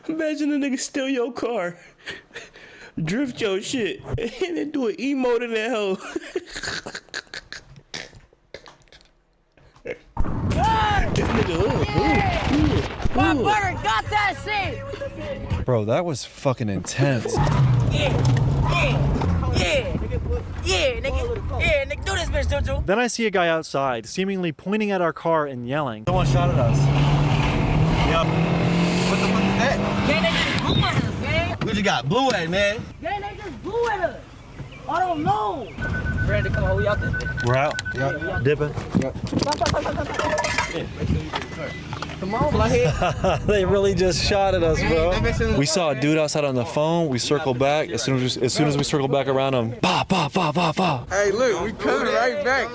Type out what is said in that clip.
Imagine a nigga steal your car, drift your shit, and then do an emote in that hoe. This nigga, My brother got that shit. Bro, that was fucking intense. Nigga, do this bitch, Juju. Then I see a guy outside, seemingly pointing at our car and yelling. Someone shot at us. Yep. What the fuck is that? Yeah, they just blew at us, man. We just got blue at, man. Yeah, they just blew at us. I don't know. Ready to come on, we out this bitch. We're out. Yeah. Dipping. Come on, fly They really just shot at us, bro. We saw a dude outside on the phone. We circled back. As soon as we circled back around him, bah, bah, bah, bah, bah. Hey, look, we coming right back.